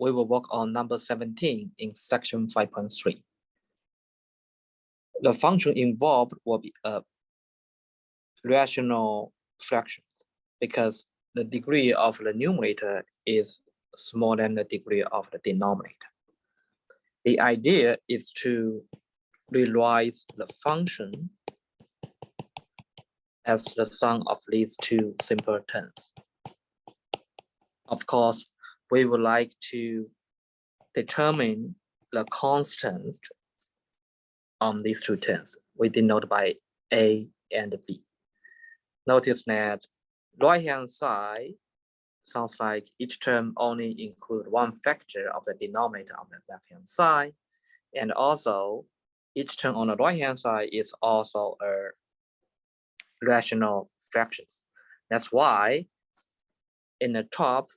we will work on number 17 in section 5.3. The function involved will be a rational fractions because the degree of the numerator is smaller than the degree of the denominator. The idea is to rewrite the function as the sum of these two simple terms. Of course, we would like to determine the constant on these two terms. We denote by A and B. Notice that right-hand side sounds like each term only include one factor of the denominator on the left-hand side. And also, each term on the right-hand side is also a rational fractions. That's why in the top,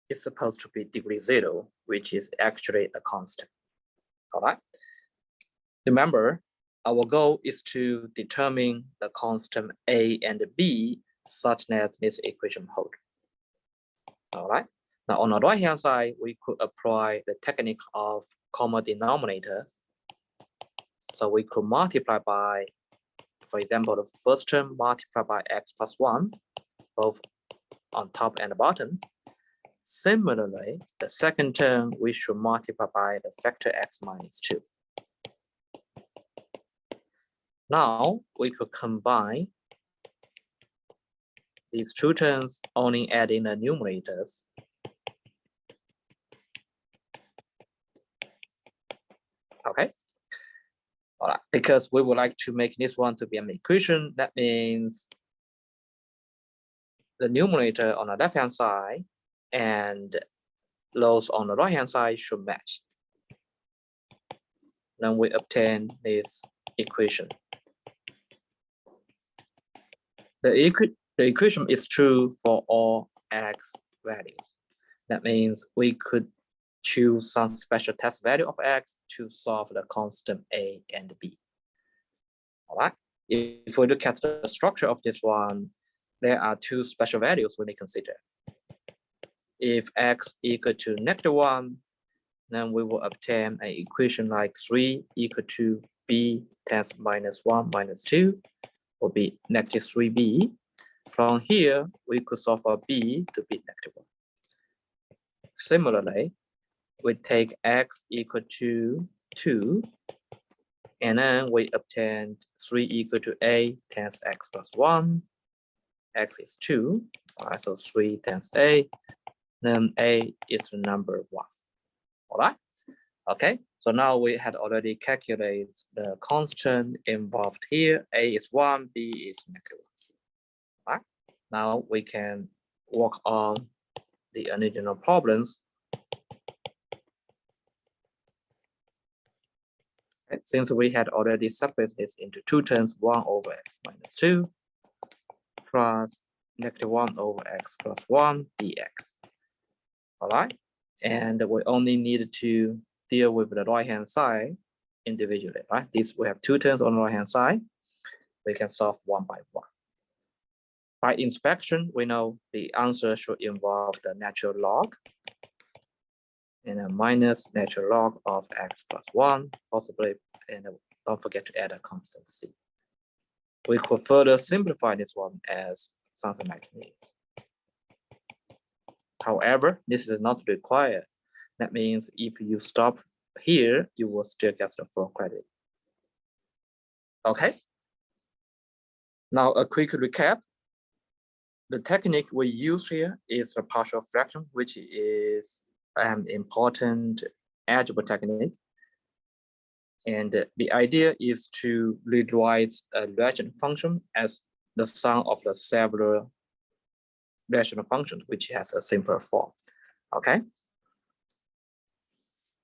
it's supposed to be degree 0, which is actually a constant. All right. Remember, our goal is to determine the constant A and B such that this equation holds. All right. Now on the right-hand side, we could apply the technique of common denominator. So we could multiply by, for example, the first term multiplied by x plus 1, both on top and the bottom. Similarly, the second term, we should multiply by the factor x minus 2. Now, we could combine these two terms, only adding the numerators. Okay. All right, because we would like to make this one to be an equation, that means the numerator on the left-hand side and those on the right-hand side should match. Then we obtain this equation. The equation is true for all x values. That means we could choose some special test value of x to solve the constant A and B. All right. If we look at the structure of this one, there are two special values we need to consider. If x equal to -1, then we will obtain an equation like 3 equal to b times -1 minus 2 will be -3b. From here, we could solve for b to be -1. Similarly, we take x equal to 2, and then we obtain 3 equal to a times x plus 1. X is 2, all right, so 3 times a, then a is the number 1. All right, okay, so now we had already calculated the constant involved here. A is 1, b is -1. All right, now we can work on the original problems. Okay, since we had already separated this into two terms, 1 over x minus 2 plus -1 over x plus 1 dx. All right, and we only need to deal with the right-hand side individually, right? This, we have two terms on the right-hand side. We can solve one by one. By inspection, we know the answer should involve the natural log and a minus natural log of x plus 1, possibly, and don't forget to add a constant c. We could further simplify this one as something like this. However, this is not required. That means if you stop here, you will still get the full credit. Okay. Now a quick recap. The technique we use here is a partial fraction, which is an important algebra technique. And the idea is to rewrite a rational function as the sum of the several rational functions, which has a simple form. Okay.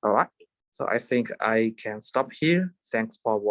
All right. So I think I can stop here. Thanks for watching.